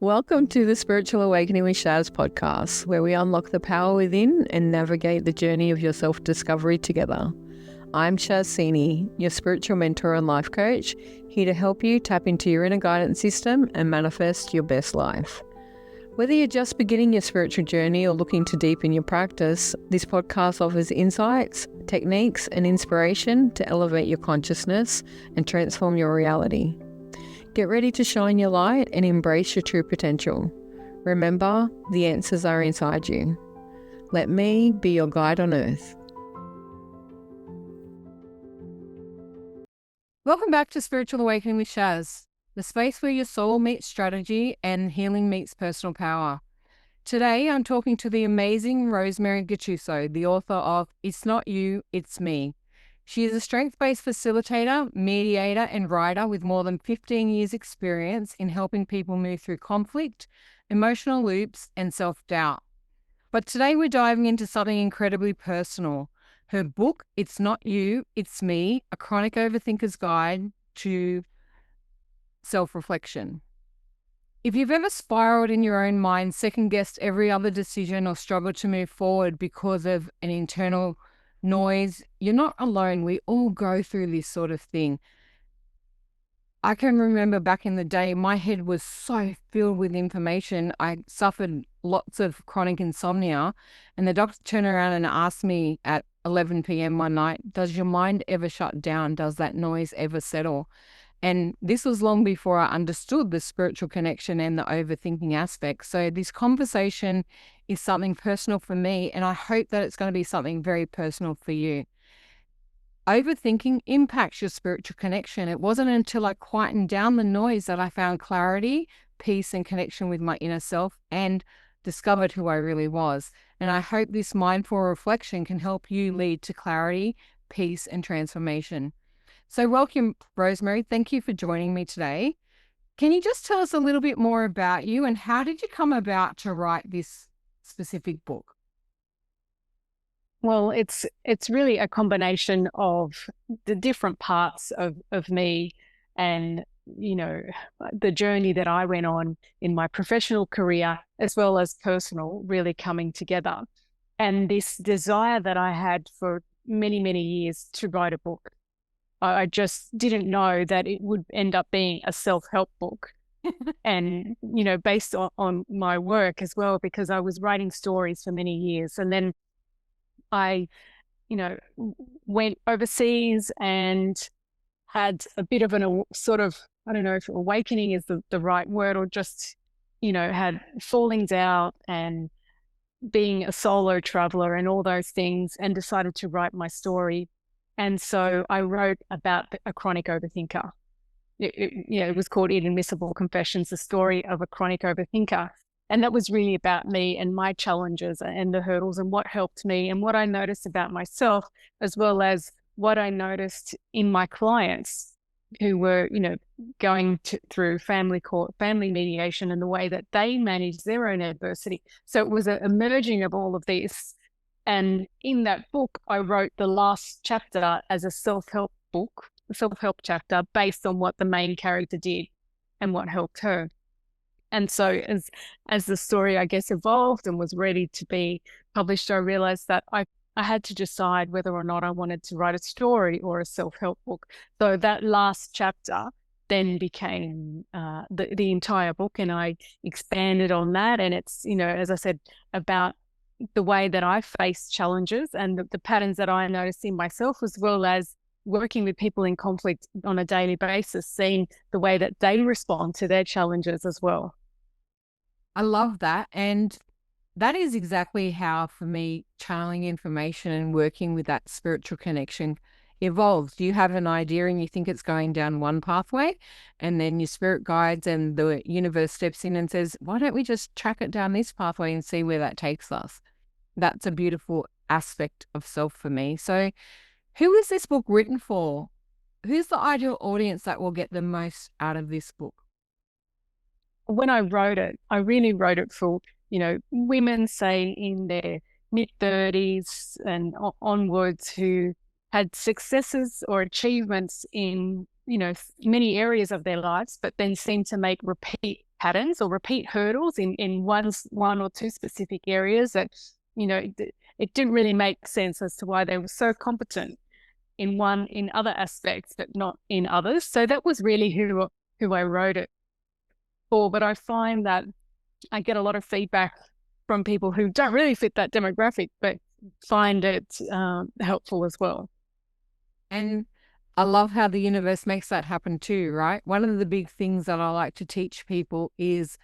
Welcome to the Spiritual Awakening with Shaz podcast, where we unlock the power within and navigate the journey of your self-discovery together. I'm Shaz Sini, your spiritual mentor and life coach, here to help you tap into your inner guidance system and manifest your best life. Whether you're just beginning your spiritual journey or looking to deepen your practice, this podcast offers insights, techniques, and inspiration to elevate your consciousness and transform your reality. Get ready to shine your light and embrace your true potential. Remember, the answers are inside you. Let me be your guide on earth. Welcome back to Spiritual Awakening with Shaz, the space where your soul meets strategy and healing meets personal power. Today, I'm talking to the amazing Rosemary Gattuso, the author of It's Not You, It's Me. She is a strength-based facilitator, mediator, and writer with more than 15 years' experience in helping people move through conflict, emotional loops, and self-doubt. But today we're diving into something incredibly personal. Her book, It's Not You, It's Me, A Chronic Overthinker's Guide to Self-Reflection. If you've ever spiraled in your own mind, second-guessed every other decision, or struggled to move forward because of an internal noise, you're not alone. We all go through this sort of thing. I can remember back in the day, my head was so filled with information. I suffered lots of chronic insomnia, and the doctor turned around and asked me at 11 p.m. one night, does your mind ever shut down? Does that noise ever settle? And this was long before I understood the spiritual connection and the overthinking aspect. So this conversation is something personal for me, and I hope that it's going to be something very personal for you. Overthinking impacts your spiritual connection. It wasn't until I quietened down the noise that I found clarity, peace, and connection with my inner self and discovered who I really was. And I hope this mindful reflection can help you lead to clarity, peace, and transformation. So welcome, Rosemary. Thank you for joining me today. Can you just tell us a little bit more about you and how did you come about to write this specific book? Well, it's really a combination of the different parts of me and, the journey that I went on in my professional career as well as personal really coming together. And this desire that I had for many, many years to write a book. I just didn't know that it would end up being a self-help book. And, based on my work as well, because I was writing stories for many years. And then I, went overseas and had a bit of I don't know if awakening is the right word, or just, had fallings out and being a solo traveler and all those things, and decided to write my story. And so I wrote about a chronic overthinker. It was called Inadmissible Confessions, the story of a chronic overthinker. And that was really about me and my challenges and the hurdles and what helped me and what I noticed about myself, as well as what I noticed in my clients who were, going through family court, family mediation, and the way that they managed their own adversity. So it was a merging of all of this. And in that book, I wrote the last chapter as a self-help book, a self-help chapter based on what the main character did and what helped her. And so as the story, I guess, evolved and was ready to be published, I realized that I had to decide whether or not I wanted to write a story or a self-help book. So that last chapter then became the entire book, and I expanded on that. And it's, as I said, about the way that I face challenges and the patterns that I noticed in myself, as well as working with people in conflict on a daily basis, seeing the way that they respond to their challenges as well. I love that. And that is exactly how, for me, channeling information and working with that spiritual connection evolves. You have an idea and you think it's going down one pathway, and then your spirit guides and the universe steps in and says, why don't we just track it down this pathway and see where that takes us? That's a beautiful aspect of self for me. So who is this book written for? Who's the ideal audience that will get the most out of this book? When I wrote it, I really wrote it for, women, say in their mid-30s and onwards, who had successes or achievements in, many areas of their lives, but then seemed to make repeat patterns or repeat hurdles in one or two specific areas that, it didn't really make sense as to why they were so competent in other aspects, but not in others. So that was really who I wrote it for. But I find that I get a lot of feedback from people who don't really fit that demographic, but find it helpful as well. And I love how the universe makes that happen too, right? One of the big things that I like to teach people is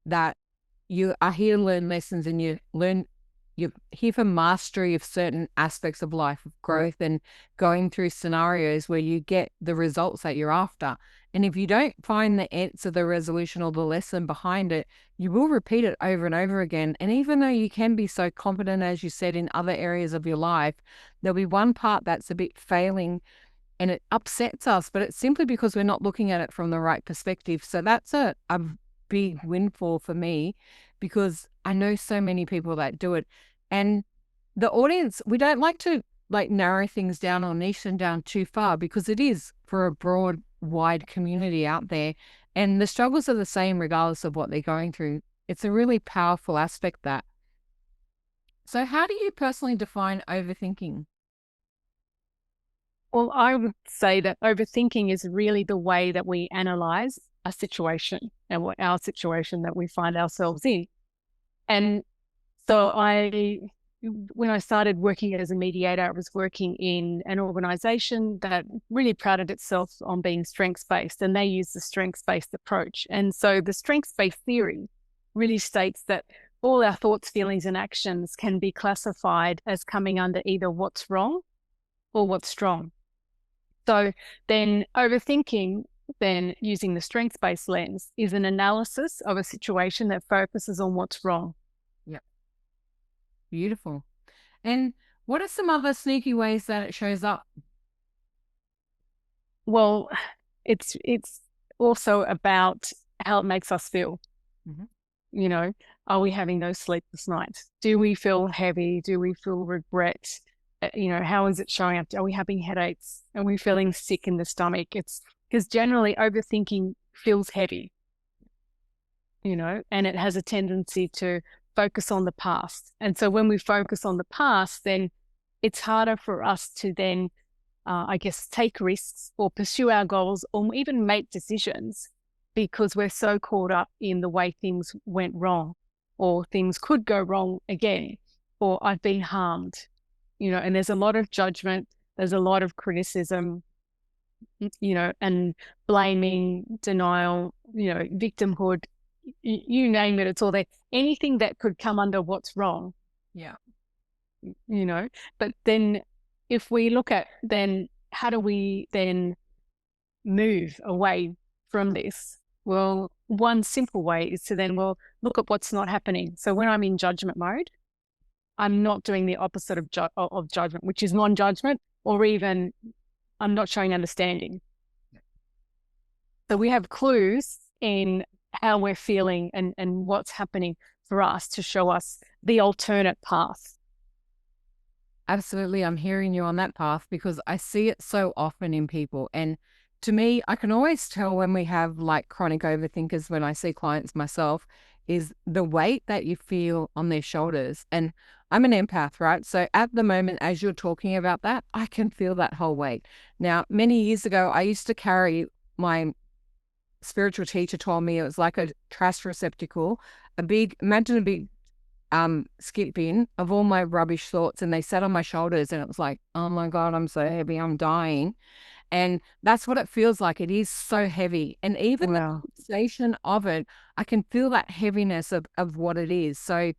that you are here to learn lessons, and you're here for mastery of certain aspects of life, of growth, and going through scenarios where you get the results that you're after. And if you don't find the answer, the resolution, or the lesson behind it, you will repeat it over and over again. And even though you can be so competent, as you said, in other areas of your life, there'll be one part that's a bit failing and it upsets us, but it's simply because we're not looking at it from the right perspective. So that's a big windfall for me, because I know so many people that do it. And the audience, we don't like to narrow things down or niche them down too far, because it is for a broad, wide community out there. And the struggles are the same regardless of what they're going through. It's a really powerful aspect that. So how do you personally define overthinking? Well, I would say that overthinking is really the way that we analyze a situation and what our situation that we find ourselves in. And so when I started working as a mediator, I was working in an organization that really prided itself on being strengths-based, and they use the strengths-based approach. And so the strengths-based theory really states that all our thoughts, feelings, and actions can be classified as coming under either what's wrong or what's strong. So then overthinking, then using the strengths-based lens, is an analysis of a situation that focuses on what's wrong. Yep. Beautiful. And what are some other sneaky ways that it shows up? Well, it's also about how it makes us feel. Mm-hmm. Are we having those sleepless nights? Do we feel heavy? Do we feel regret? How is it showing up? Are we having headaches? Are we feeling sick in the stomach? It's because generally overthinking feels heavy, and it has a tendency to focus on the past. And so when we focus on the past, then it's harder for us to then, take risks or pursue our goals or even make decisions, because we're so caught up in the way things went wrong, or things could go wrong again, or I've been harmed. And there's a lot of judgment, there's a lot of criticism, and blaming, denial, victimhood, you name it, it's all there. Anything that could come under what's wrong. Yeah. But then if we look at then how do we then move away from this? Well, one simple way is to then, look at what's not happening. So when I'm in judgment mode, I'm not doing the opposite of judgment, which is non-judgment, or even I'm not showing understanding. So we have clues in how we're feeling and what's happening for us to show us the alternate path. Absolutely. I'm hearing you on that path, because I see it so often in people. And to me, I can always tell when we have chronic overthinkers, when I see clients myself, is the weight that you feel on their shoulders. And I'm an empath, right? So at the moment, as you're talking about that, I can feel that whole weight. Now, many years ago, I used to carry, my spiritual teacher told me, it was like a trash receptacle, imagine a big skip bin of all my rubbish thoughts, and they sat on my shoulders, and it was like, oh my God, I'm so heavy, I'm dying. And that's what it feels like. It is so heavy. And even the sensation of it, I can feel that heaviness of what it is. So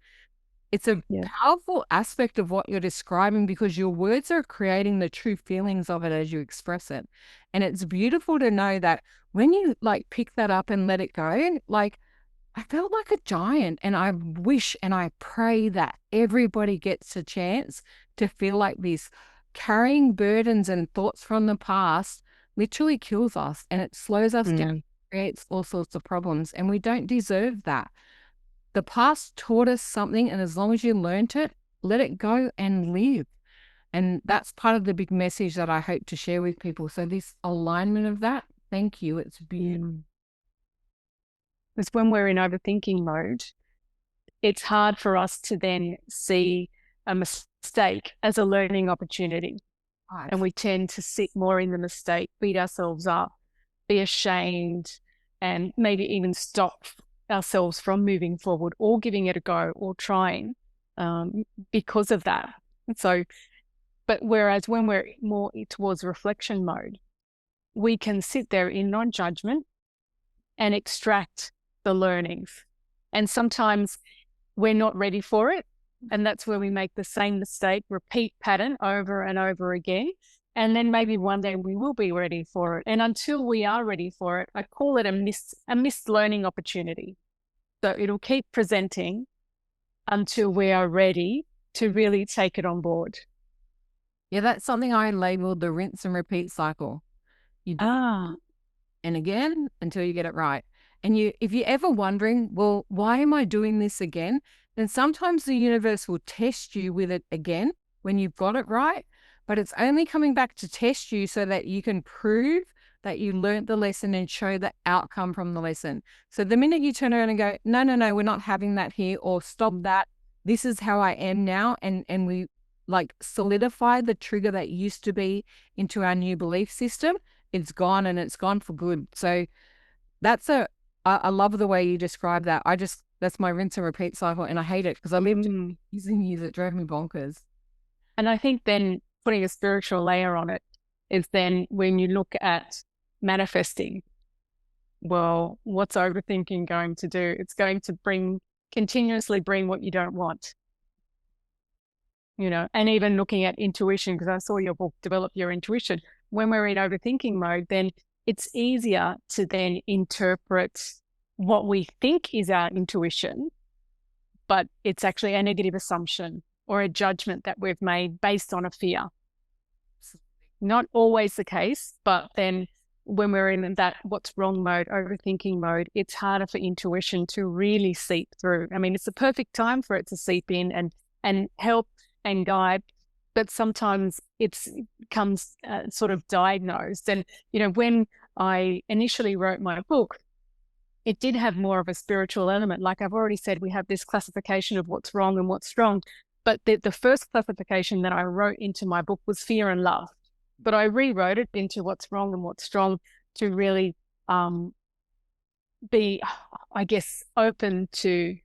it's a powerful aspect of what you're describing, because your words are creating the true feelings of it as you express it. And it's beautiful to know that when you pick that up and let it go, I felt like a giant. And I wish and I pray that everybody gets a chance to feel like this. Carrying burdens and thoughts from the past literally kills us, and it slows us down, creates all sorts of problems, and we don't deserve that. The past taught us something, and as long as you learnt it, let it go and live. And that's part of the big message that I hope to share with people. So this alignment of that, thank you. It's beautiful. Because when we're in overthinking mode, it's hard for us to then see a mistake as a learning opportunity. Right. And we tend to sit more in the mistake, beat ourselves up, be ashamed, and maybe even stop ourselves from moving forward or giving it a go or trying because of that. So, but whereas when we're more towards reflection mode, we can sit there in non-judgment and extract the learnings. And sometimes we're not ready for it. And that's where we make the same mistake, repeat pattern over and over again. And then maybe one day we will be ready for it. And until we are ready for it, I call it a missed learning opportunity. So it'll keep presenting until we are ready to really take it on board. Yeah, that's something I labeled the rinse and repeat cycle. You and again until you get it right. And if you're ever wondering, well, why am I doing this again? Then sometimes the universe will test you with it again when you've got it right. But it's only coming back to test you so that you can prove that you learned the lesson and show the outcome from the lesson. So the minute you turn around and go, no, no, no, we're not having that here, or stop that. This is how I am now. And we like solidify the trigger that used to be into our new belief system. It's gone, and it's gone for good. So I love the way you describe that. That's my rinse and repeat cycle, and I hate it because I lived using years. It drove me bonkers. And I think then putting a spiritual layer on it is then when you look at manifesting, well, what's overthinking going to do? It's going to continuously bring what you don't want. And even looking at intuition, because I saw your book, Develop Your Intuition. When we're in overthinking mode, then it's easier to then interpret what we think is our intuition, but it's actually a negative assumption or a judgment that we've made based on a fear. Not always the case, but then when we're in that what's wrong mode, overthinking mode, it's harder for intuition to really seep through. I mean, it's the perfect time for it to seep in and help and guide, but sometimes it comes sort of diagnosed. And, when I initially wrote my book, it did have more of a spiritual element. Like I've already said, we have this classification of what's wrong and what's strong. But the first classification that I wrote into my book was fear and love. But I rewrote it into what's wrong and what's strong to really be, I guess, open to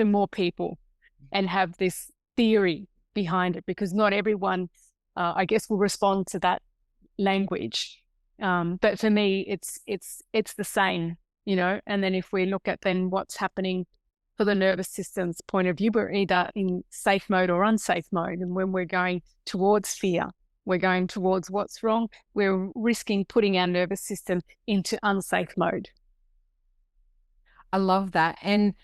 more people and have this theory behind it, because not everyone, I guess, will respond to that language. But for me, it's the same, and then if we look at then what's happening for the nervous system's point of view, we're either in safe mode or unsafe mode. And when we're going towards fear, we're going towards what's wrong, we're risking putting our nervous system into unsafe mode. I love that. And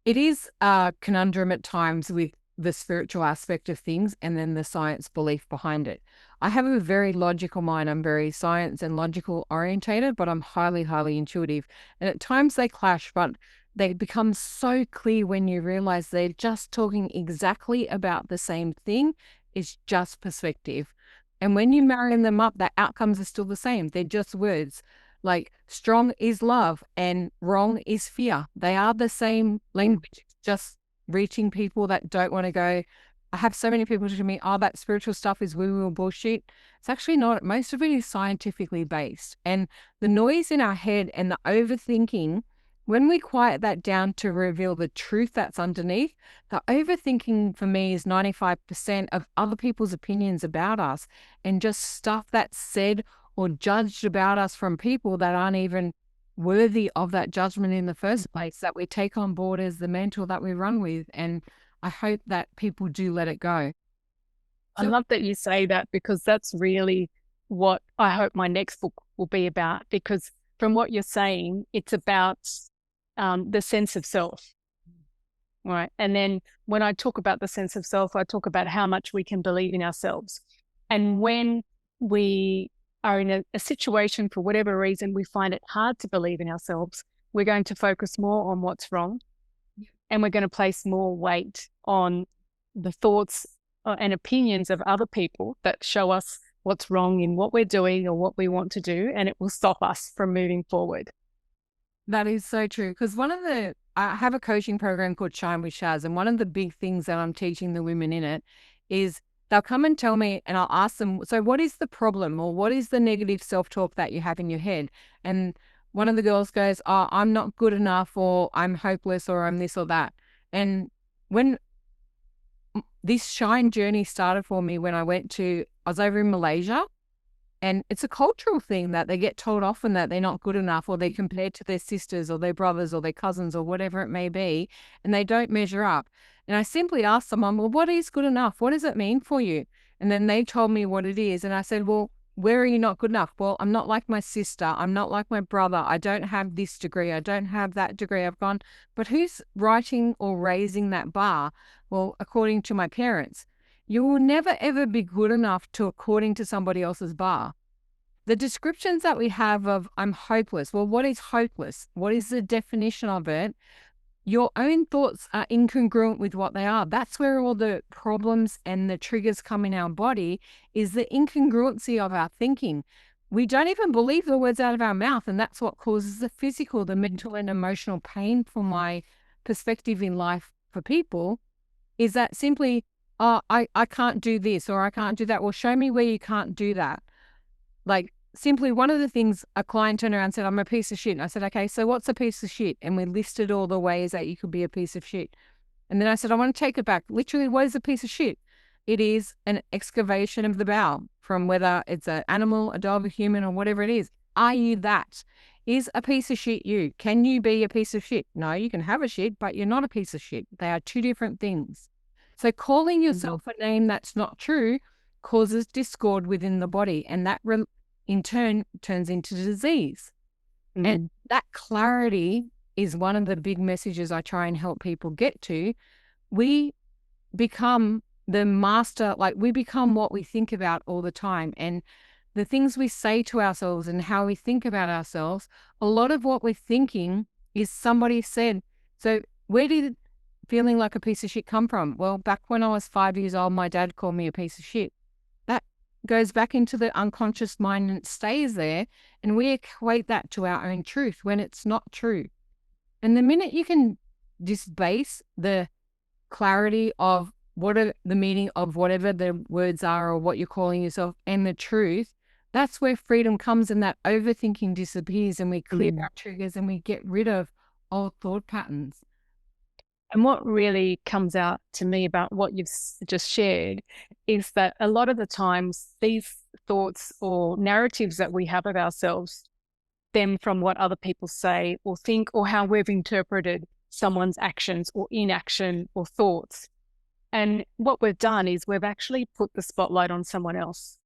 it is a conundrum at times with the spiritual aspect of things and then the science belief behind it. I have a very logical mind. I'm very science and logical orientated, but I'm highly, highly intuitive. And at times they clash, but they become so clear when you realize they're just talking exactly about the same thing. It's just perspective. And when you marry them up, the outcomes are still the same. They're just words. Like strong is love and wrong is fear. They are the same language, just reaching people that don't want to go. I have so many people to me, oh, that spiritual stuff is woo-woo bullshit. It's actually not. Most of it is scientifically based. And the noise in our head and the overthinking, when we quiet that down to reveal the truth that's underneath, the overthinking for me is 95% of other people's opinions about us and just stuff that's said or judged about us from people that aren't even worthy of that judgment in the first place, that we take on board as the mantle that we run with. And I hope that people do let it go. I love that you say that, because that's really what I hope my next book will be about, because from what you're saying, it's about the sense of self. Right. And then when I talk about the sense of self, I talk about how much we can believe in ourselves. And when we are in a situation, for whatever reason, we find it hard to believe in ourselves, we're going to focus more on what's wrong. And we're going to place more weight on the thoughts and opinions of other people that show us what's wrong in what we're doing or what we want to do. And it will stop us from moving forward. That is so true. Because I have a coaching program called Shine with Shaz. And one of the big things that I'm teaching the women in it is they'll come and tell me, and I'll ask them, so what is the problem or what is the negative self talk that you have in your head? And one of the girls goes, oh, I'm not good enough, or I'm hopeless, or I'm this or that. And when this Shine journey started for me, when I was over in Malaysia. And it's a cultural thing that they get told often that they're not good enough, or they're compared to their sisters or their brothers or their cousins or whatever it may be, and they don't measure up. And I simply asked someone, well, what is good enough? What does it mean for you? And then they told me what it is. And I said, well, where are you not good enough? Well, I'm not like my sister. I'm not like my brother. I don't have this degree. I don't have that degree. I've gone, but who's writing or raising that bar? Well, according to my parents. You will never, ever be good enough to according to somebody else's bar. The descriptions that we have of I'm hopeless. Well, what is hopeless? What is the definition of it? Your own thoughts are incongruent with what they are. That's where all the problems and the triggers come in our body, is the incongruency of our thinking. We don't even believe the words out of our mouth. And that's what causes the physical, the mental and emotional pain, from my perspective in life for people, is that simply, oh, I can't do this or I can't do that. Well, show me where you can't do that. Like, simply one of the things, a client turned around and said, I'm a piece of shit. And I said, okay, so what's a piece of shit? And we listed all the ways that you could be a piece of shit. And then I said, I want to take it back. Literally, what is a piece of shit? It is an excavation of the bowel, from whether it's an animal, a dog, a human, or whatever it is. Are you that? Is a piece of shit you? Can you be a piece of shit? No, you can have a shit, but you're not a piece of shit. They are two different things. So calling yourself a name that's not true causes discord within the body, and that in turn turns into disease. Mm-hmm. And that clarity is one of the big messages I try and help people get to. We become the master, like we become what we think about all the time. And the things we say to ourselves and how we think about ourselves, a lot of what we're thinking is somebody said. So where did feeling like a piece of shit come from? Well, back when I was 5 years old, my dad called me a piece of shit. That goes back into the unconscious mind and it stays there. And we equate that to our own truth when it's not true. And the minute you can disbase the clarity of what are the meaning of whatever the words are or what you're calling yourself and the truth, that's where freedom comes, and that overthinking disappears, and we clear our triggers and we get rid of old thought patterns. And what really comes out to me about what you've just shared is that a lot of the times these thoughts or narratives that we have of ourselves stem from what other people say or think, or how we've interpreted someone's actions or inaction or thoughts. And what we've done is we've actually put the spotlight on someone else.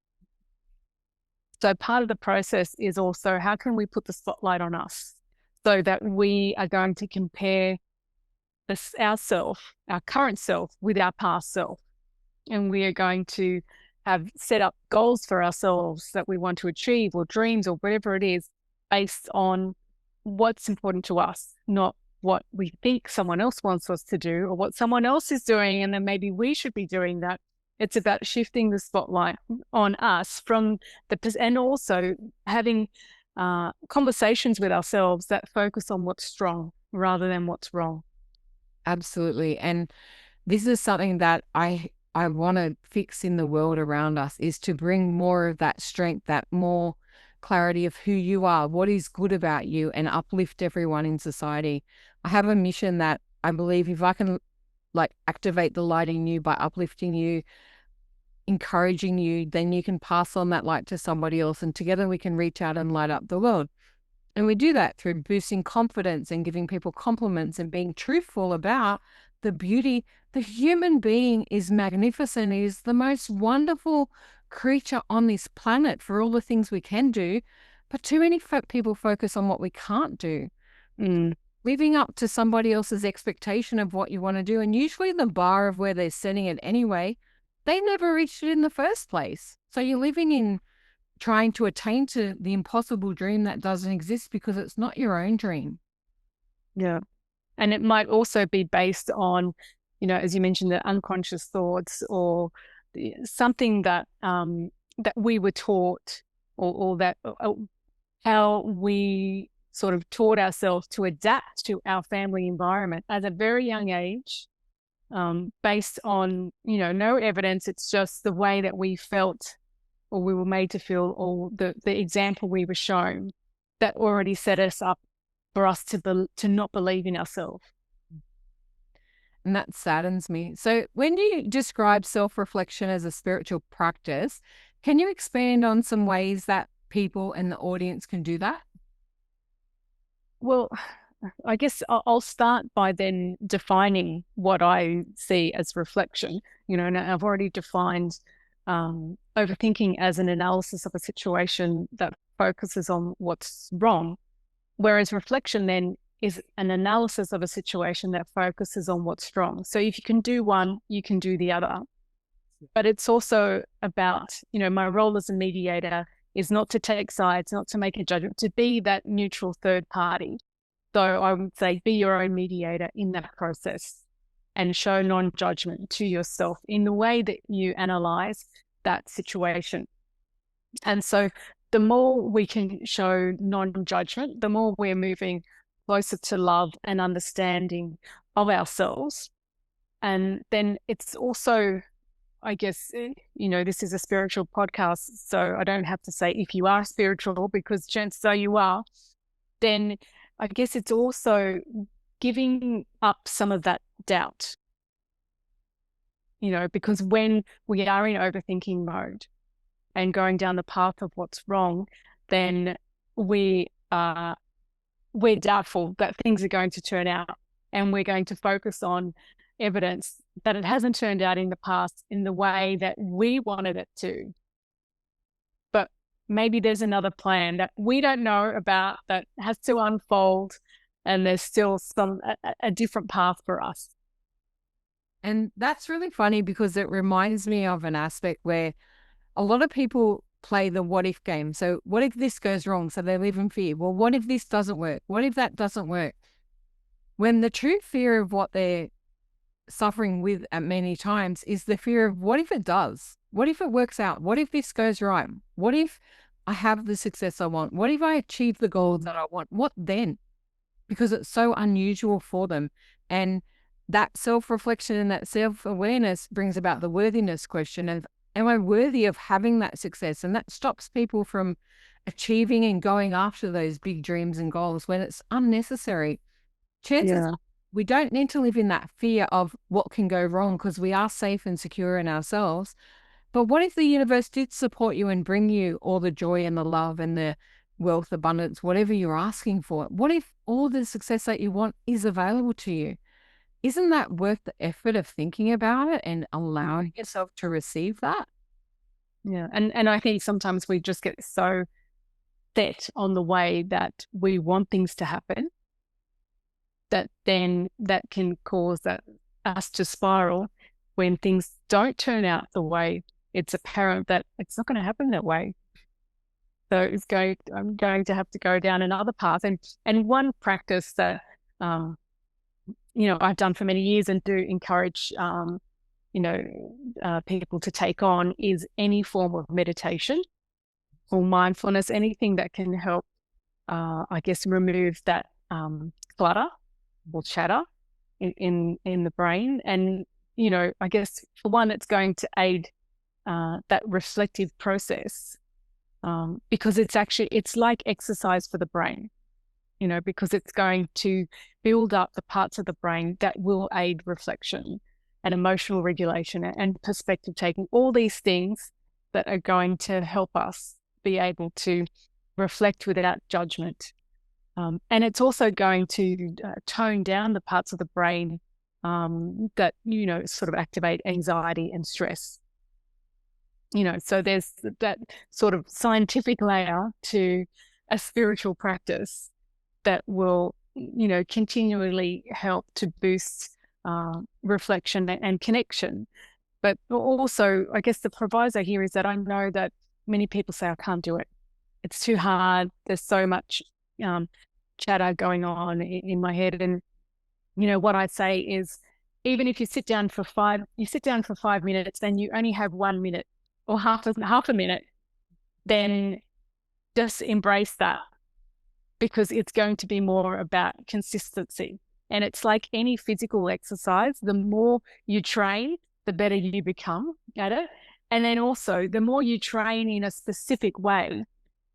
So part of the process is also, how can we put the spotlight on us, so that we are going to compare ourself, our current self, with our past self. And we are going to have set up goals for ourselves that we want to achieve, or dreams, or whatever it is, based on what's important to us, not what we think someone else wants us to do or what someone else is doing, and then maybe we should be doing that. It's about shifting the spotlight on us and also having conversations with ourselves that focus on what's strong rather than what's wrong. Absolutely. And this is something that I want to fix in the world around us, is to bring more of that strength, that more clarity of who you are, what is good about you, and uplift everyone in society. I have a mission that I believe if I can activate the light in you by uplifting you, encouraging you, then you can pass on that light to somebody else, and together we can reach out and light up the world. And we do that through boosting confidence and giving people compliments and being truthful about the beauty. The human being is magnificent. It is the most wonderful creature on this planet for all the things we can do. But too many people focus on what we can't do. Living up to somebody else's expectation of what you want to do. And usually the bar of where they're setting it anyway, they never reached it in the first place. So you're living in trying to attain to the impossible dream that doesn't exist because it's not your own dream. Yeah. And it might also be based on, as you mentioned, the unconscious thoughts or something that that we were taught, or that how we sort of taught ourselves to adapt to our family environment at a very young age, based on, no evidence. It's just the way that we felt or we were made to feel, or the example we were shown, that already set us up for us to not believe in ourselves. And that saddens me. So when you describe self-reflection as a spiritual practice, can you expand on some ways that people in the audience can do that? Well, I guess I'll start by then defining what I see as reflection. And I've already defined overthinking as an analysis of a situation that focuses on what's wrong, whereas reflection then is an analysis of a situation that focuses on what's strong. So if you can do one, you can do the other. But it's also about, my role as a mediator is not to take sides, not to make a judgment, to be that neutral third party. So I would say be your own mediator in that process and show non-judgment to yourself in the way that you analyze that situation. And so the more we can show non-judgment, the more we're moving closer to love and understanding of ourselves. And then it's also, I guess, this is a spiritual podcast, so I don't have to say if you are spiritual, because chances are you are. Then I guess it's also giving up some of that doubt, because when we are in overthinking mode and going down the path of what's wrong, then we're doubtful that things are going to turn out, and we're going to focus on evidence that it hasn't turned out in the past in the way that we wanted it to. But maybe there's another plan that we don't know about that has to unfold, and there's still a different path for us. And that's really funny because it reminds me of an aspect where a lot of people play the what if game. So what if this goes wrong? So they live in fear. Well, what if this doesn't work? What if that doesn't work? When the true fear of what they're suffering with at many times is the fear of what if it does? What if it works out? What if this goes right? What if I have the success I want? What if I achieve the goal that I want? What then? Because it's so unusual for them. And that self-reflection and that self-awareness brings about the worthiness question of, am I worthy of having that success? And that stops people from achieving and going after those big dreams and goals when it's unnecessary. Chances are we don't need to live in that fear of what can go wrong because we are safe and secure in ourselves. But what if the universe did support you and bring you all the joy and the love and the wealth, abundance, whatever you're asking for? What if all the success that you want is available to you? Isn't that worth the effort of thinking about it and allowing yourself to receive that? Yeah. And I think sometimes we just get so set on the way that we want things to happen, that then that can cause us to spiral when things don't turn out the way it's apparent that it's not going to happen that way. So I'm going to have to go down another path. And one practice that, I've done for many years and do encourage, people to take on is any form of meditation or mindfulness, anything that can help, remove that clutter or chatter in the brain. And, I guess for one, it's going to aid that reflective process, because it's like exercise for the brain, because it's going to build up the parts of the brain that will aid reflection and emotional regulation and perspective taking, all these things that are going to help us be able to reflect without judgment. And it's also going to tone down the parts of the brain that, sort of activate anxiety and stress. So there's that sort of scientific layer to a spiritual practice that will, continually help to boost reflection and connection. But also, I guess the proviso here is that I know that many people say, I can't do it. It's too hard. There's so much chatter going on in my head. And, what I say is, even if you sit down for 5 minutes, then you only have 1 minute or half a minute, then just embrace that. because it's going to be more about consistency. And it's like any physical exercise, the more you train, the better you become at it. And then also, the more you train in a specific way,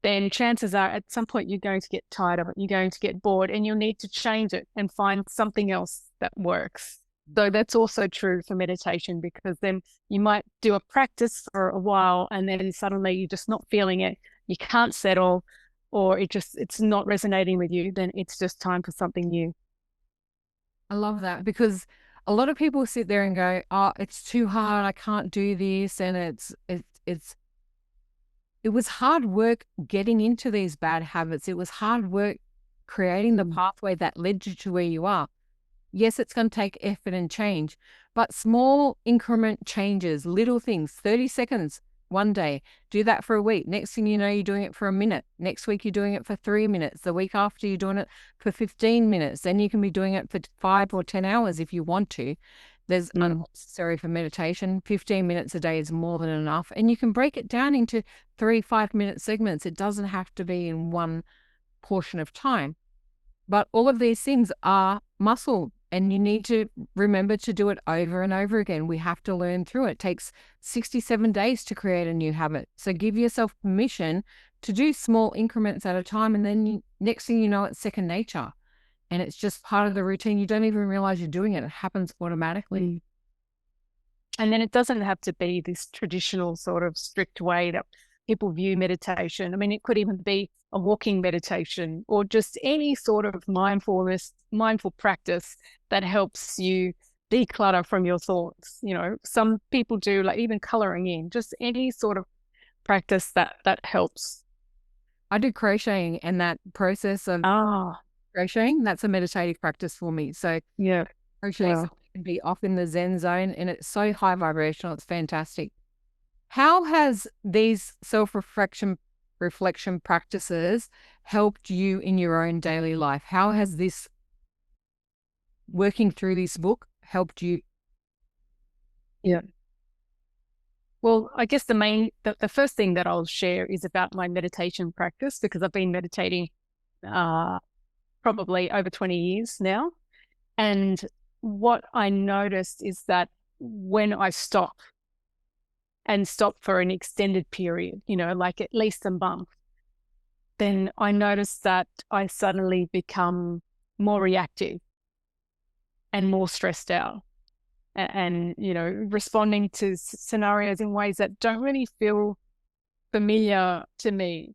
then chances are at some point you're going to get tired of it. You're going to get bored, and you'll need to change it and find something else that works. So that's also true for meditation, because then you might do a practice for a while and then suddenly you're just not feeling it. You can't settle, or it's not resonating with you. Then it's just time for something new. I love that, because a lot of people sit there and go, "Oh, it's too hard. I can't do this," and it was hard work getting into these bad habits. It was hard work creating the pathway that led you to where you are. Yes, it's going to take effort and change, but small increment changes, little things, 30 seconds one day, do that for a week. Next thing you know, you're doing it for a minute. Next week, you're doing it for 3 minutes. The week after, you're doing it for 15 minutes. Then you can be doing it for 5 or 10 hours if you want to. There's unnecessary for meditation. 15 minutes a day is more than enough. And you can break it down into 3 5-minute segments. It doesn't have to be in one portion of time. But all of these things are muscle, and you need to remember to do it over and over again. We have to learn through it. It takes 67 days to create a new habit. So give yourself permission to do small increments at a time. And then next thing you know, it's second nature. And it's just part of the routine. You don't even realize you're doing it. It happens automatically. And then it doesn't have to be this traditional sort of strict way that people view meditation. I mean, it could even be a walking meditation, or just any sort of mindful practice that helps you declutter from your thoughts. You know, some people do, like, even coloring in, just any sort of practice that helps. I do crocheting, and that process of crocheting, that's a meditative practice for me. So yeah, crochet can be off in the Zen zone, and it's so high vibrational. It's fantastic. How has these self-reflection practices helped you in your own daily life? How has this working through this book helped you? Yeah. Well, I guess the first thing that I'll share is about my meditation practice, because I've been meditating probably over 20 years now. And what I noticed is that when I stop for an extended period, you know, like at least a month, then I noticed that I suddenly become more reactive and more stressed out, and you know, responding to scenarios in ways that don't really feel familiar to me,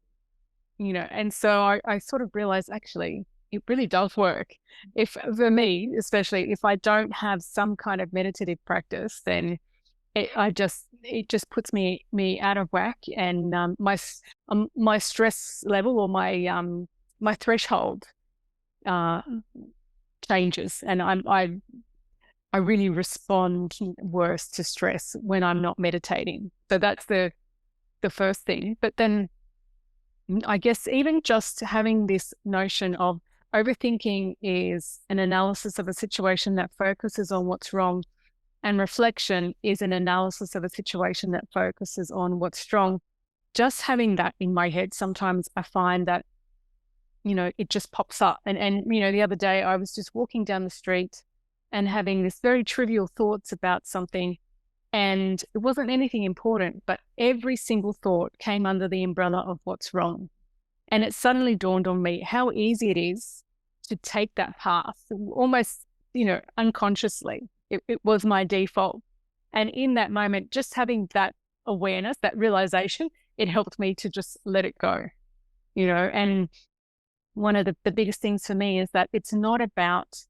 you know. And so I sort of realized, actually, it really does work. If, for me, especially if I don't have some kind of meditative practice, then it just puts me out of whack, and my stress level, or my threshold changes, and I really respond worse to stress when I'm not meditating. So that's the first thing. But then I guess even just having this notion of overthinking is an analysis of a situation that focuses on what's wrong, and reflection is an analysis of a situation that focuses on what's strong. Just having that in my head, sometimes I find that, you know, it just pops up. And you know, the other day I was just walking down the street and having this very trivial thoughts about something, and it wasn't anything important, but every single thought came under the umbrella of what's wrong. And it suddenly dawned on me how easy it is to take that path, almost, you know, unconsciously. It was my default. And in that moment, just having that awareness, that realization, it helped me to just let it go, you know. And one of the biggest things for me is that it's not about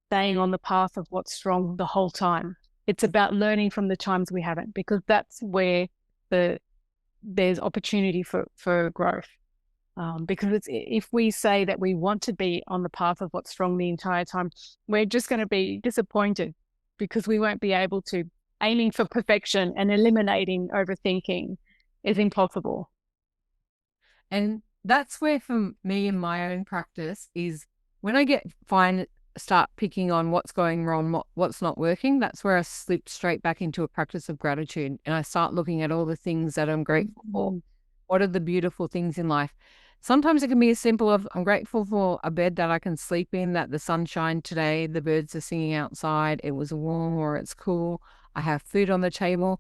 staying on the path of what's wrong the whole time. It's about learning from the times we haven't, because that's where there's opportunity for growth. Because if we say that we want to be on the path of what's wrong the entire time, we're just going to be disappointed, because we won't be able to. Aiming for perfection and eliminating overthinking is impossible. And that's where, for me in my own practice, is when I start picking on what's going wrong, what's not working, that's where I slip straight back into a practice of gratitude, and I start looking at all the things that I'm grateful for. What are the beautiful things in life? Sometimes it can be as simple as I'm grateful for a bed that I can sleep in, that the sun shined today, the birds are singing outside, it was warm or it's cool, I have food on the table.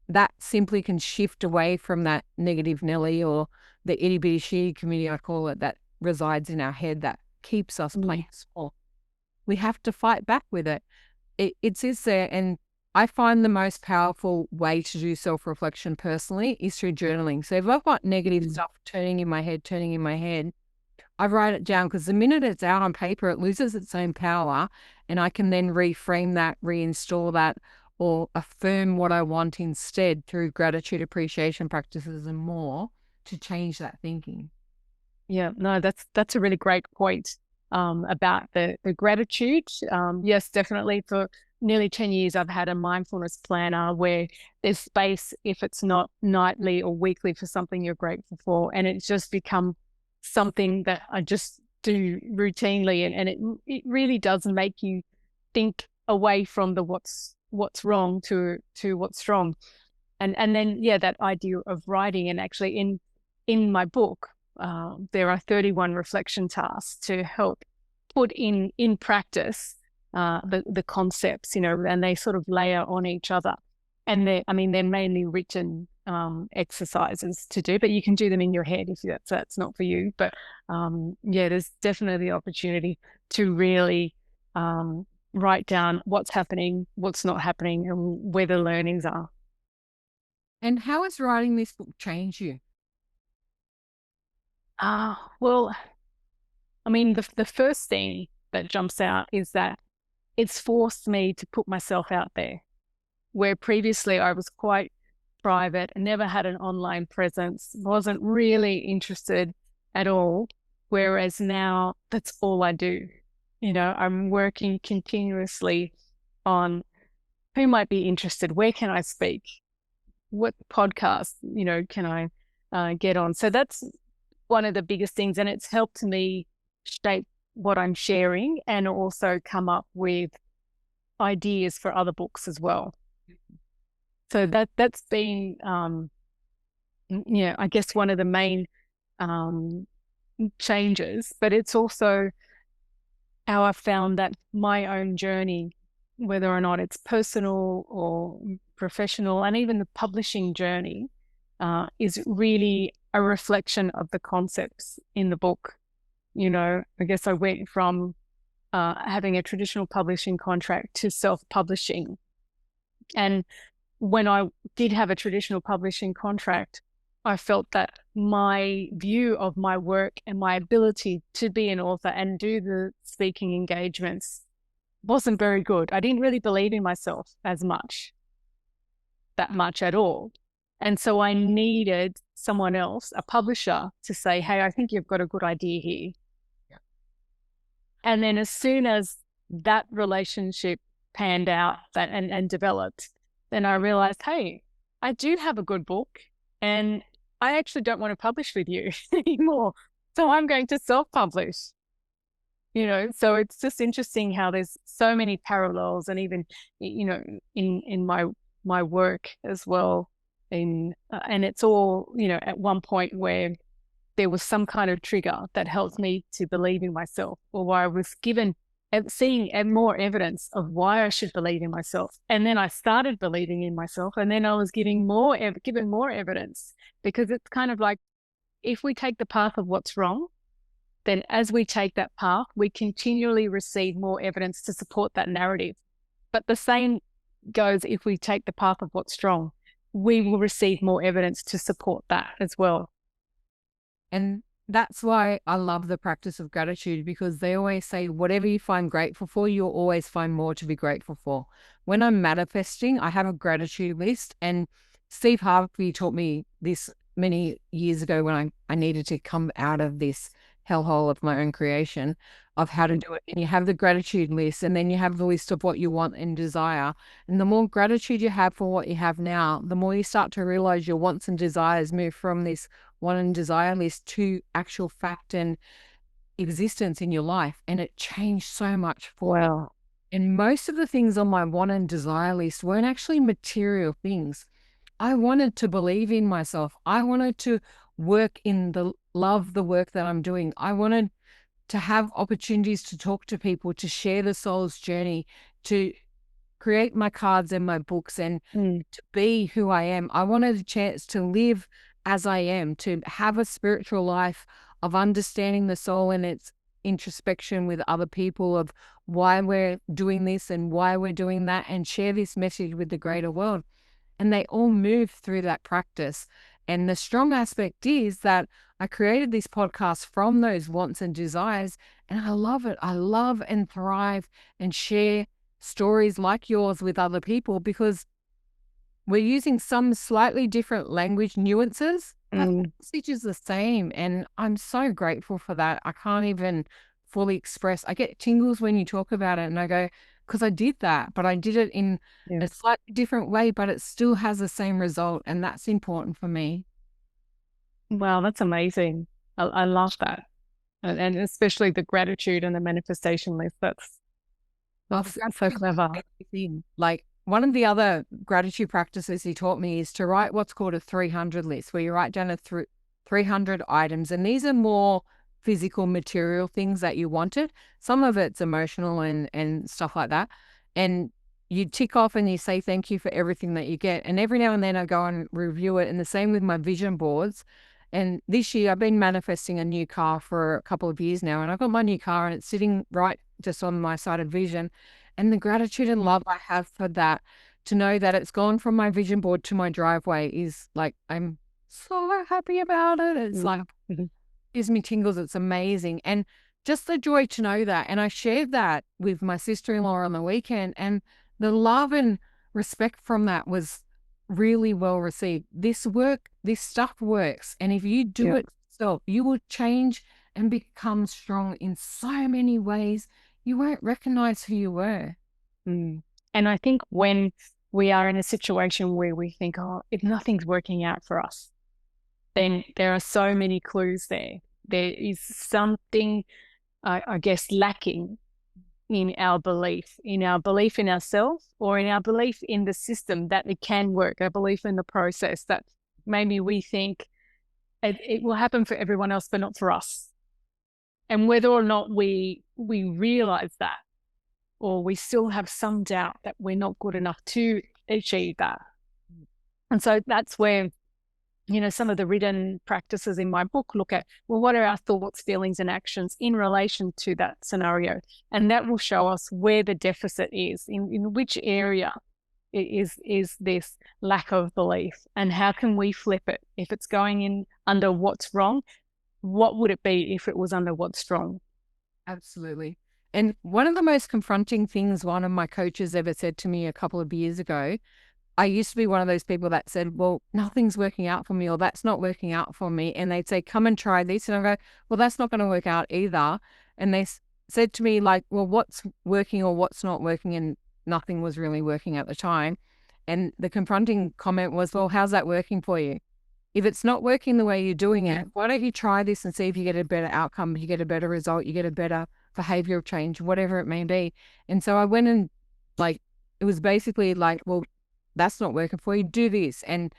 That simply can shift away from that negative Nelly or the itty bitty shitty community, I call it, that resides in our head that keeps us playing small. We have to fight back with it. It sits there, and I find the most powerful way to do self-reflection personally is through journaling. So if I've got negative stuff turning in my head, I write it down, because the minute it's out on paper, it loses its own power, and I can then reframe that, reinstall that, or affirm what I want instead through gratitude, appreciation practices and more to change that thinking. Yeah, no, that's a really great point about the gratitude. Yes, definitely. For nearly 10 years, I've had a mindfulness planner where there's space, if it's not nightly or weekly, for something you're grateful for. And it's just become something that I just do routinely. And it really does make you think away from the what's wrong to what's strong. And then, yeah, that idea of writing. And actually in my book, there are 31 reflection tasks to help put in practice the concepts, and they sort of layer on each other. And they're mainly written exercises to do, but you can do them in your head if that's not for you. But yeah, there's definitely the opportunity to really write down what's happening, what's not happening, and where the learnings are. And how has writing this book changed you? Well, the first thing that jumps out is that it's forced me to put myself out there, where previously I was quite private and never had an online presence, wasn't really interested at all. Whereas now that's all I do. I'm working continuously on who might be interested, where can I speak, what podcast, can I get on. So that's one of the biggest things. And it's helped me shape what I'm sharing and also come up with ideas for other books as well. So that's been, I guess one of the main changes, but it's also how I found that my own journey, whether or not it's personal or professional, and even the publishing journey, is really a reflection of the concepts in the book. I guess I went from having a traditional publishing contract to self-publishing. And when I did have a traditional publishing contract, I felt that my view of my work and my ability to be an author and do the speaking engagements wasn't very good. I didn't really believe in myself that much at all. And so I needed someone else, a publisher, to say, hey, I think you've got a good idea here. Yeah. And then as soon as that relationship panned out and developed, then I realized, hey, I do have a good book and I actually don't want to publish with you anymore. So I'm going to self-publish. So it's just interesting how there's so many parallels, and even, in my work as well. And it's all, at one point where there was some kind of trigger that helped me to believe in myself, or where I was seeing more evidence of why I should believe in myself. And then I started believing in myself, and then I was given more evidence, because it's kind of like, if we take the path of what's wrong, then as we take that path, we continually receive more evidence to support that narrative. But the same goes if we take the path of what's strong, we will receive more evidence to support that as well. And that's why I love the practice of gratitude, because they always say, whatever you find grateful for, you'll always find more to be grateful for. When I'm manifesting, I have a gratitude list. And Steve Harvey taught me this many years ago when I needed to come out of this hellhole of my own creation, of how to do it. And you have the gratitude list, and then you have the list of what you want and desire. And the more gratitude you have for what you have now, the more you start to realize your wants and desires move from this want and desire list to actual fact and existence in your life. And it changed so much for me. And most of the things on my want and desire list weren't actually material things. I wanted to believe in myself. I wanted to love the work that I'm doing. I wanted to have opportunities to talk to people, to share the soul's journey, to create my cards and my books, and to be who I am. I wanted a chance to live as I am, to have a spiritual life of understanding the soul and its introspection with other people, of why we're doing this and why we're doing that, and share this message with the greater world. And they all move through that practice. And the strong aspect is that I created this podcast from those wants and desires, and I love it. I love and thrive and share stories like yours with other people, because we're using some slightly different language nuances, but the message is the same. And I'm so grateful for that. I can't even fully express. I get tingles when you talk about it, and I go, because I did that, but I did it in a slightly different way, but it still has the same result. And that's important for me. Wow, that's amazing. I love that. And especially the gratitude and the manifestation list. That's so clever. Like, one of the other gratitude practices he taught me is to write what's called a 300 list, where you write down 300 items. And these are more physical, material things that you wanted. Some of it's emotional and stuff like that. And you tick off and you say thank you for everything that you get. And every now and then I go and review it. And the same with my vision boards. And this year I've been manifesting a new car for a couple of years now. And I've got my new car and it's sitting right just on my side of vision. And the gratitude and love I have for that, to know that it's gone from my vision board to my driveway, is like, I'm so happy about it. It's like, gives me tingles. It's amazing. And just the joy to know that. And I shared that with my sister-in-law on the weekend, and the love and respect from that was really well received. This stuff works. And if you do it yourself, you will change and become strong in so many ways. You won't recognize who you were. And I think when we are in a situation where we think, oh, if nothing's working out for us, then there are so many clues there. There is something, I guess, lacking in our belief in ourselves, or in our belief in the system that it can work, our belief in the process, that maybe we think it will happen for everyone else, but not for us. And whether or not we realize that, or we still have some doubt that we're not good enough to achieve that. And so that's where, some of the written practices in my book look at, well, what are our thoughts, feelings, and actions in relation to that scenario? And that will show us where the deficit is, in which area is this lack of belief, and how can we flip it? If it's going in under what's wrong, what would it be if it was under what's strong? Absolutely. And one of the most confronting things one of my coaches ever said to me a couple of years ago, I used to be one of those people that said, well, nothing's working out for me, or that's not working out for me. And they'd say, come and try this. And I go, well, that's not going to work out either. And they said to me, like, well, what's working or what's not working? And nothing was really working at the time. And the confronting comment was, well, how's that working for you? If it's not working the way you're doing it, why don't you try this and see if you get a better outcome, you get a better result, you get a better behavioral change, whatever it may be. And so I went and, like, it was basically like, well, that's not working for you, do this. And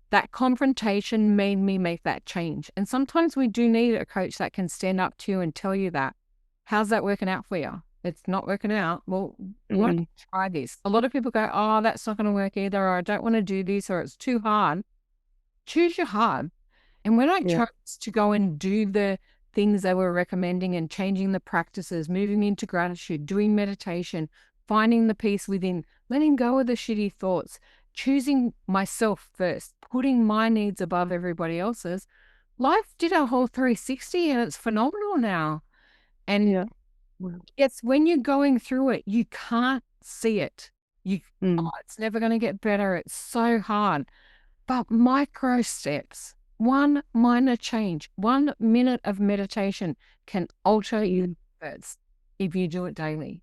that confrontation made me make that change. And sometimes we do need a coach that can stand up to you and tell you that. How's that working out for you? It's not working out. Well, why don't you try this? A lot of people go, oh, that's not going to work either, or I don't want to do this, or it's too hard. Choose your hard. And when I chose to go and do the things they were recommending and changing the practices, moving into gratitude, doing meditation, finding the peace within, letting go of the shitty thoughts, choosing myself first, putting my needs above everybody else's, life did a whole 360, and it's phenomenal now. And it's when you're going through it, you can't see it. It's never going to get better. It's so hard. But micro steps, one minor change, 1 minute of meditation can alter your habits if you do it daily.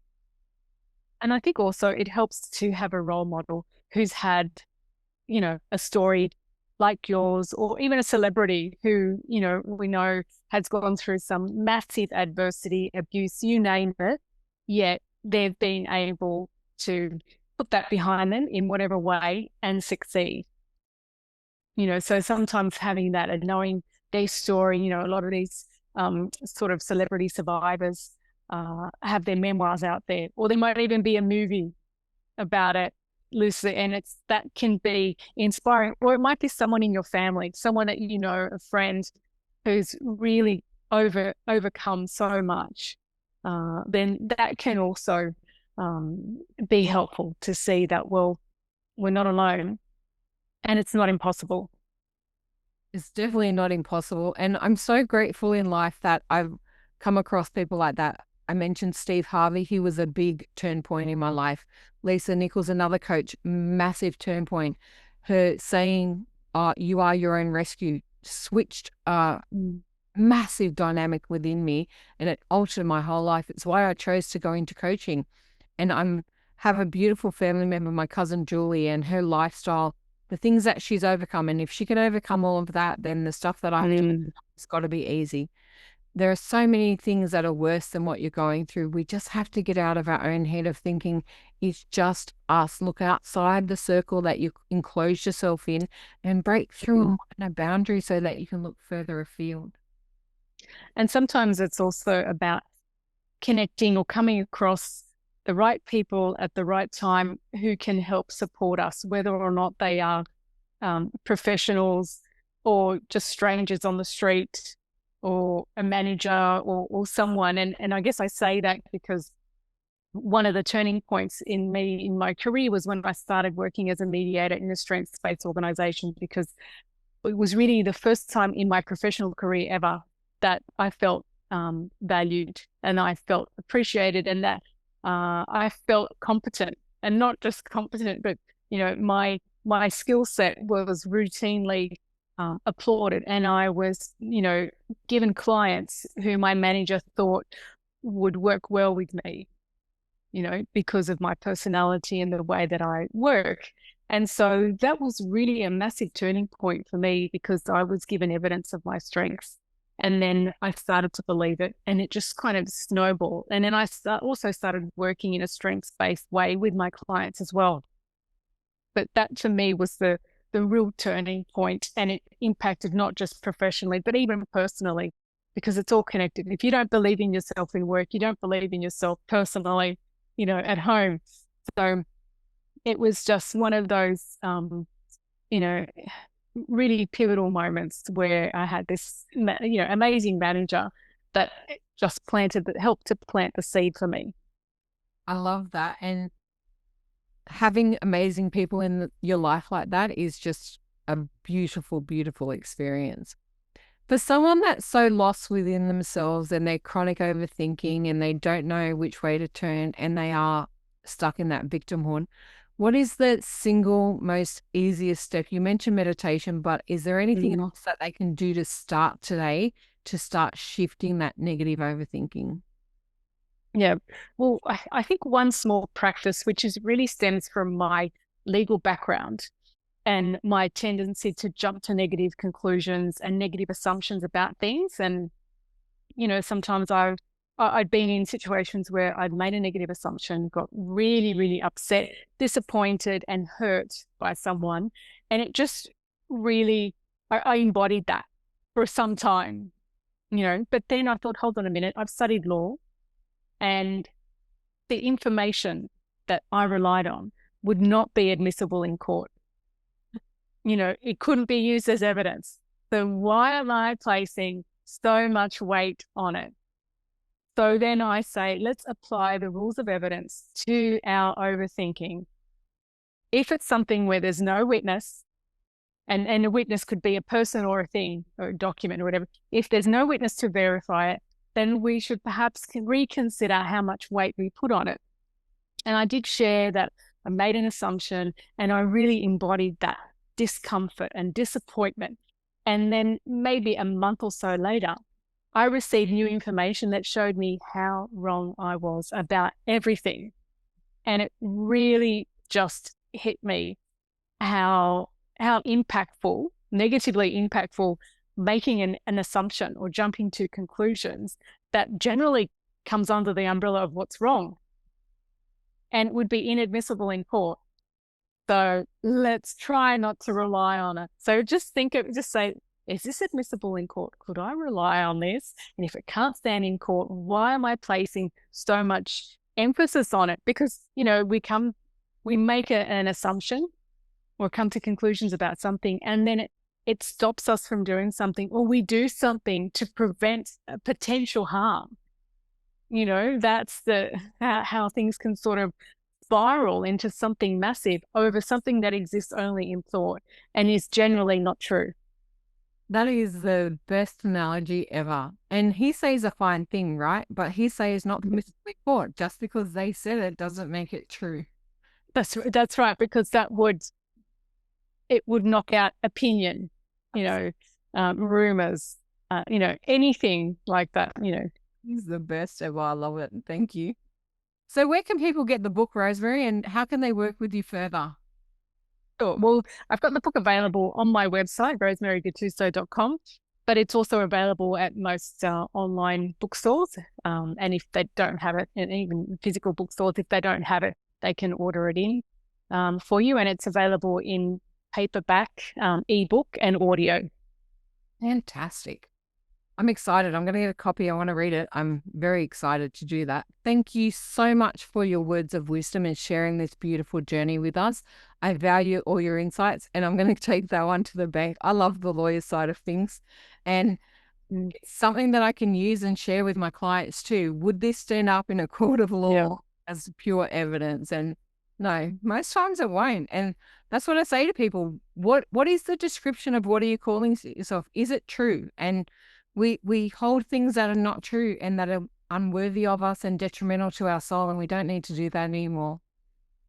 And I think also it helps to have a role model who's had, a story like yours, or even a celebrity who, we know has gone through some massive adversity, abuse, you name it, yet they've been able to put that behind them in whatever way and succeed. So sometimes having that and knowing their story. You know, a lot of these sort of celebrity survivors have their memoirs out there, or there might even be a movie about it loosely, and that can be inspiring. Or it might be someone in your family, someone that you know, a friend who's really overcome so much. Then that can also be helpful to see that, well, we're not alone and it's not impossible. It's definitely not impossible. And I'm so grateful in life that I've come across people like that. I mentioned Steve Harvey. He was a big turn point in my life. Lisa Nichols, another coach, massive turn point. Her saying, you are your own rescue, switched a massive dynamic within me, and it altered my whole life. It's why I chose to go into coaching. And have a beautiful family member, my cousin Julie, and her lifestyle, the things that she's overcome. And if she can overcome all of that, then the stuff that I've done, it's got to be easy. There are so many things that are worse than what you're going through. We just have to get out of our own head of thinking it's just us. Look outside the circle that you enclosed yourself in and break through a boundary so that you can look further afield. And sometimes it's also about connecting or coming across the right people at the right time who can help support us, whether or not they are professionals or just strangers on the street or a manager or someone. And I guess I say that because one of the turning points in my career was when I started working as a mediator in a strengths-based organization, because it was really the first time in my professional career ever that I felt valued and I felt appreciated, and that I felt competent, and not just competent, but, you know, my skill set was routinely applauded, and I was, you know, given clients who my manager thought would work well with me, you know, because of my personality and the way that I work. And so that was really a massive turning point for me, because I was given evidence of my strengths. And then I started to believe it, and it just kind of snowballed. And then I also started working in a strengths-based way with my clients as well. But that to me was the real turning point, and it impacted not just professionally, but even personally, because it's all connected. If you don't believe in yourself in work, you don't believe in yourself personally, you know, at home. So it was just one of those, you know, really pivotal moments where I had this, you know, amazing manager that just helped to plant the seed for me. I love that. And having amazing people in your life like that is just a beautiful, beautiful experience. For someone that's so lost within themselves and they're chronic overthinking and they don't know which way to turn and they are stuck in that victimhood, what is the single most easiest step? You mentioned meditation, but is there anything else that they can do to start today to start shifting that negative overthinking? Yeah. Well, I think one small practice, which is really stems from my legal background and my tendency to jump to negative conclusions and negative assumptions about things. And, you know, sometimes I'd been in situations where I'd made a negative assumption, got really, really upset, disappointed and hurt by someone. And it just really, I embodied that for some time, you know, but then I thought, hold on a minute, I've studied law, and the information that I relied on would not be admissible in court. You know, it couldn't be used as evidence. So why am I placing so much weight on it? So then I say, let's apply the rules of evidence to our overthinking. If it's something where there's no witness, and a witness could be a person or a thing or a document or whatever, if there's no witness to verify it, then we should perhaps reconsider how much weight we put on it. And I did share that I made an assumption and I really embodied that discomfort and disappointment. And then maybe a month or so later, I received new information that showed me how wrong I was about everything. And it really just hit me how impactful, negatively impactful, making an assumption or jumping to conclusions that generally comes under the umbrella of what's wrong and would be inadmissible in court. So let's try not to rely on it. So just say, is this admissible in court? Could I rely on this? And if it can't stand in court, why am I placing so much emphasis on it? Because, we make an assumption or come to conclusions about something, and then it stops us from doing something, or we do something to prevent a potential harm. That's how things can sort of spiral into something massive over something that exists only in thought and is generally not true. That is the best analogy ever. And hearsay is a fine thing, right? But hearsay is not permissibly court. Just because they said it doesn't make it true. That's right, because it would knock out opinion, rumors, anything like that, He's the best ever. I love it. Thank you. So where can people get the book, Rosemary, and how can they work with you further? Sure. Well, I've got the book available on my website, rosemarygattuso.com, but it's also available at most online bookstores. And if they don't have it, and even physical bookstores, if they don't have it, they can order it in for you. And it's available in paperback, ebook, and audio. Fantastic. I'm excited. I'm going to get a copy. I want to read it. I'm very excited to do that. Thank you so much for your words of wisdom and sharing this beautiful journey with us. I value all your insights, and I'm going to take that one to the bank. I love the lawyer side of things, and it's something that I can use and share with my clients too. Would this stand up in a court of law as pure evidence? And no, most times it won't. And that's what I say to people. What is the description of what are you calling yourself? Is it true? And we hold things that are not true and that are unworthy of us and detrimental to our soul, and we don't need to do that anymore.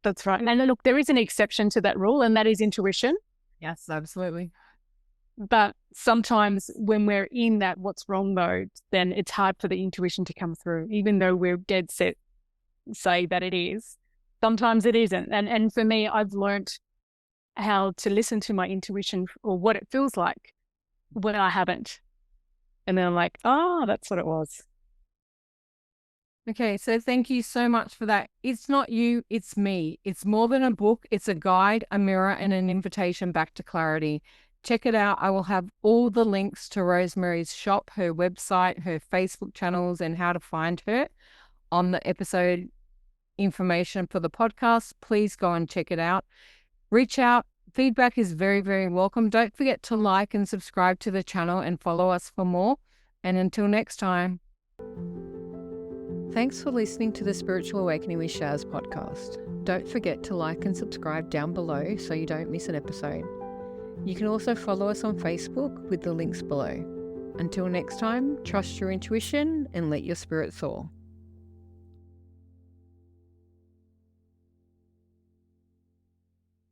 That's right. And look, there is an exception to that rule, and that is intuition. Yes, absolutely. But sometimes when we're in that what's wrong mode, then it's hard for the intuition to come through, even though we're dead set say that it is. Sometimes it isn't. And for me, I've learned how to listen to my intuition or what it feels like when I haven't. And then I'm like, oh, that's what it was. Okay, so thank you so much for that. It's not you, it's me. It's more than a book. It's a guide, a mirror, and an invitation back to clarity. Check it out. I will have all the links to Rosemary's shop, her website, her Facebook channels, and how to find her on the episode information for the podcast. Please go and check it out. Reach out. Feedback is very, very welcome. Don't forget to like and subscribe to the channel and follow us for more. And until next time. Thanks for listening to the Spiritual Awakening with Shaz podcast. Don't forget to like and subscribe down below so you don't miss an episode. You can also follow us on Facebook with the links below. Until next time, trust your intuition and let your spirit soar.